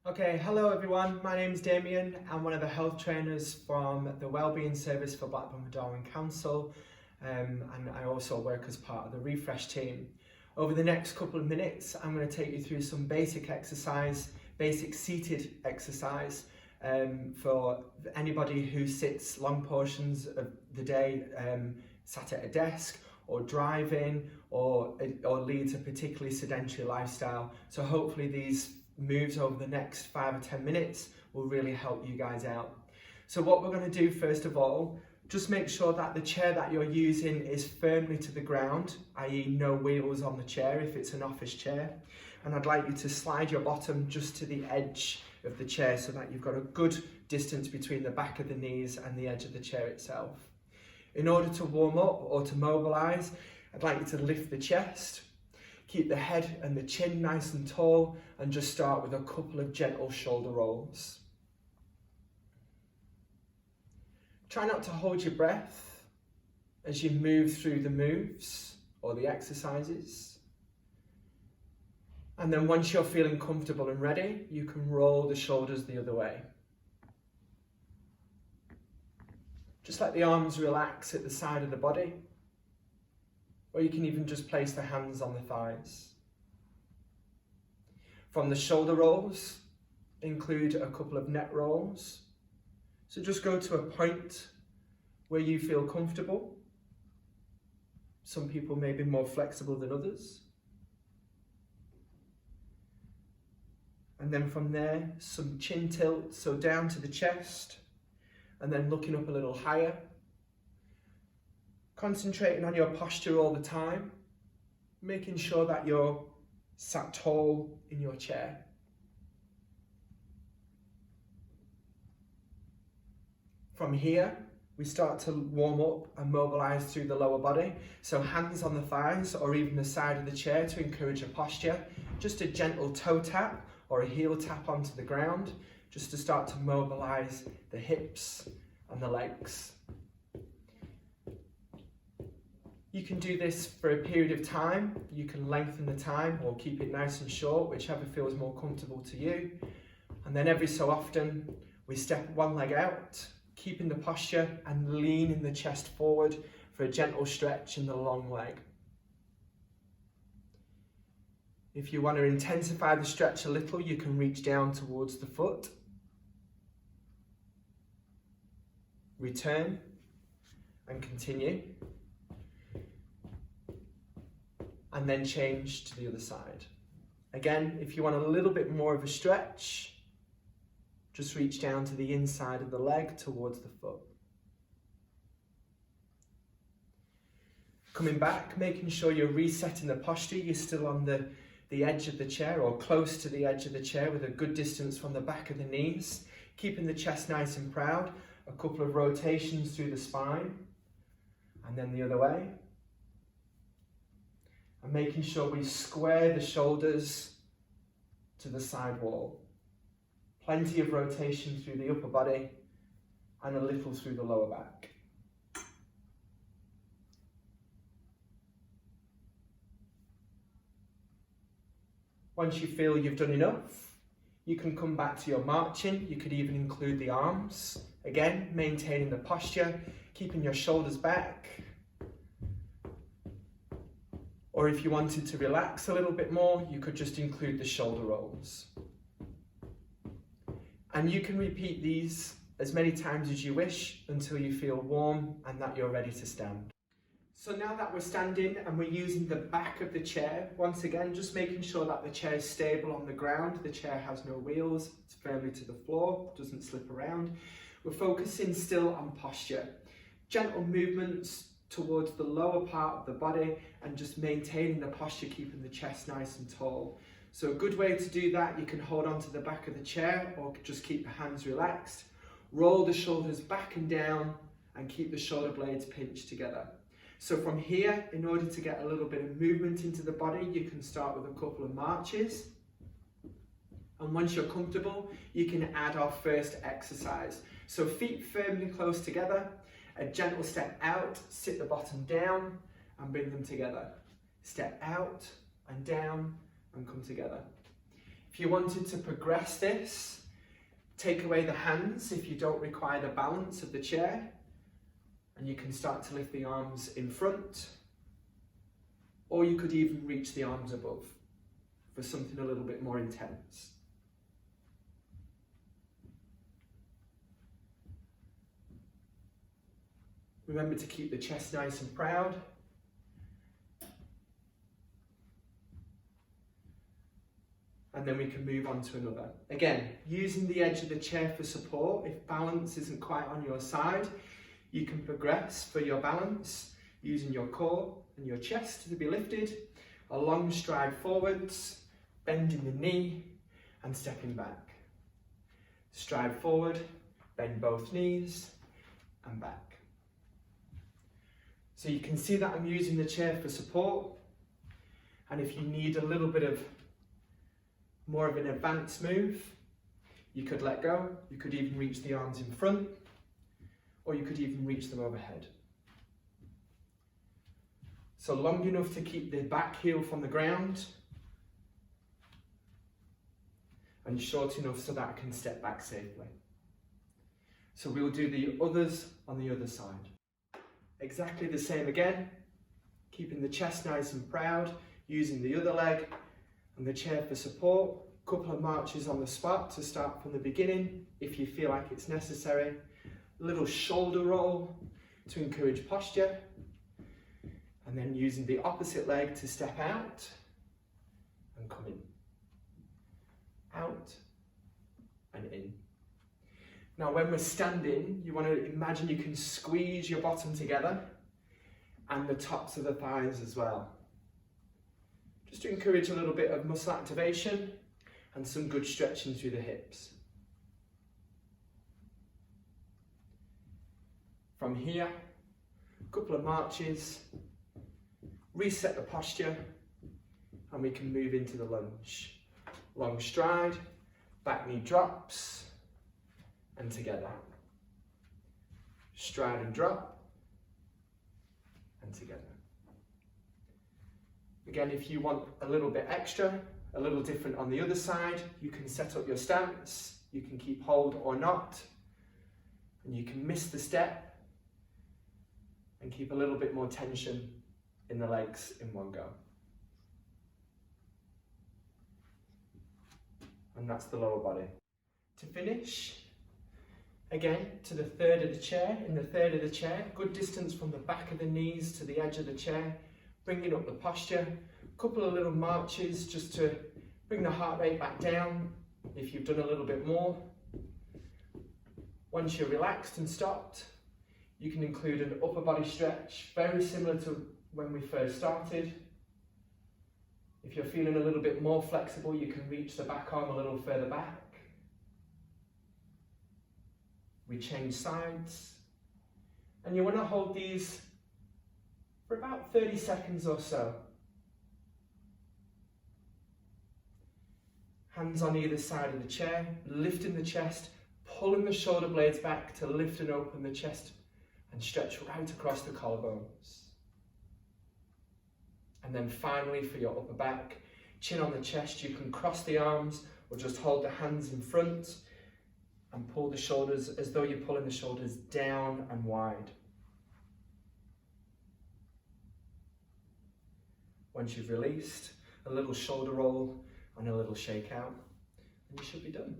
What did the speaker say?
Okay, hello everyone, my name's Damien. I'm one of the health trainers from the Wellbeing Service for Blackburn Darwen Council, and I also work as part of the Refresh team. Over the next couple of minutes, I'm going to take you through some basic seated exercise for anybody who sits long portions of the day sat at a desk or driving or leads a particularly sedentary lifestyle. So hopefully these moves over the next 5 or 10 minutes will really help you guys out. So what we're going to do first of all, just make sure that the chair that you're using is firmly to the ground, i.e. no wheels on the chair if it's an office chair. And I'd like you to slide your bottom just to the edge of the chair so that you've got a good distance between the back of the knees and the edge of the chair itself. In order to warm up or to mobilise, I'd like you to lift the chest. Keep the head and the chin nice and tall and just start with a couple of gentle shoulder rolls. Try not to hold your breath as you move through the moves or the exercises. And then once you're feeling comfortable and ready, you can roll the shoulders the other way. Just let the arms relax at the side of the body. Or you can even just place the hands on the thighs. From the shoulder rolls, include a couple of neck rolls. So just go to a point where you feel comfortable. Some people may be more flexible than others. And then from there, some chin tilt, so down to the chest, and then looking up a little higher. Concentrating on your posture all the time, making sure that you're sat tall in your chair. From here, we start to warm up and mobilise through the lower body. So hands on the thighs or even the side of the chair to encourage a posture. Just a gentle toe tap or a heel tap onto the ground, just to start to mobilise the hips and the legs. You can do this for a period of time. You can lengthen the time or keep it nice and short, whichever feels more comfortable to you. And then every so often, we step one leg out, keeping the posture and leaning the chest forward for a gentle stretch in the long leg. If you want to intensify the stretch a little, you can reach down towards the foot. Return and continue. And then change to the other side. Again, if you want a little bit more of a stretch, just reach down to the inside of the leg towards the foot. Coming back, making sure you're resetting the posture. You're still on the edge of the chair or close to the edge of the chair with a good distance from the back of the knees. Keeping the chest nice and proud. A couple of rotations through the spine. And then the other way. And making sure we square the shoulders to the side wall. Plenty of rotation through the upper body and a little through the lower back. Once you feel you've done enough, you can come back to your marching. You could even include the arms. Again, maintaining the posture, keeping your shoulders back. Or if you wanted to relax a little bit more, you could just include the shoulder rolls. And you can repeat these as many times as you wish until you feel warm and that you're ready to stand. So now that we're standing and we're using the back of the chair, once again, just making sure that the chair is stable on the ground. The chair has no wheels, it's firmly to the floor, doesn't slip around. We're focusing still on posture. Gentle movements towards the lower part of the body and just maintaining the posture, keeping the chest nice and tall. So a good way to do that, you can hold on to the back of the chair or just keep the hands relaxed. Roll the shoulders back and down and keep the shoulder blades pinched together. So from here, in order to get a little bit of movement into the body, you can start with a couple of marches. And once you're comfortable, you can add our first exercise. So feet firmly close together, a gentle step out, sit the bottom down and bring them together. Step out and down and come together. If you wanted to progress this, take away the hands if you don't require the balance of the chair, and you can start to lift the arms in front, or you could even reach the arms above for something a little bit more intense. Remember to keep the chest nice and proud. And then we can move on to another. Again, using the edge of the chair for support. If balance isn't quite on your side, you can progress for your balance using your core and your chest to be lifted. A long stride forwards, bending the knee and stepping back. Stride forward, bend both knees and back. So you can see that I'm using the chair for support. And if you need a little bit of more of an advanced move, you could let go, you could even reach the arms in front, or you could even reach them overhead. So long enough to keep the back heel from the ground, and short enough so that I can step back safely. So we'll do the others on the other side. Exactly the same again, keeping the chest nice and proud, using the other leg and the chair for support. A couple of marches on the spot to start from the beginning if you feel like it's necessary. A little shoulder roll to encourage posture, and then using the opposite leg to step out and come in. Out and in. Now when we're standing, you want to imagine you can squeeze your bottom together and the tops of the thighs as well. Just to encourage a little bit of muscle activation and some good stretching through the hips. From here, a couple of marches, reset the posture, and we can move into the lunge. Long stride, back knee drops, and together. Stride and drop, and together. Again, if you want a little bit extra, a little different on the other side, you can set up your stance, you can keep hold or not, and you can miss the step and keep a little bit more tension in the legs in one go. And that's the lower body. To finish, again, to the third of the chair. In the third of the chair, good distance from the back of the knees to the edge of the chair, bringing up the posture. A couple of little marches just to bring the heart rate back down if you've done a little bit more. Once you're relaxed and stopped, you can include an upper body stretch, very similar to when we first started. If you're feeling a little bit more flexible, you can reach the back arm a little further back. We change sides. And you want to hold these for about 30 seconds or so. Hands on either side of the chair, lifting the chest, pulling the shoulder blades back to lift and open the chest and stretch right across the collarbones. And then finally for your upper back, chin on the chest, you can cross the arms or just hold the hands in front and pull the shoulders as though you're pulling the shoulders down and wide. Once you've released, a little shoulder roll and a little shake out, and you should be done.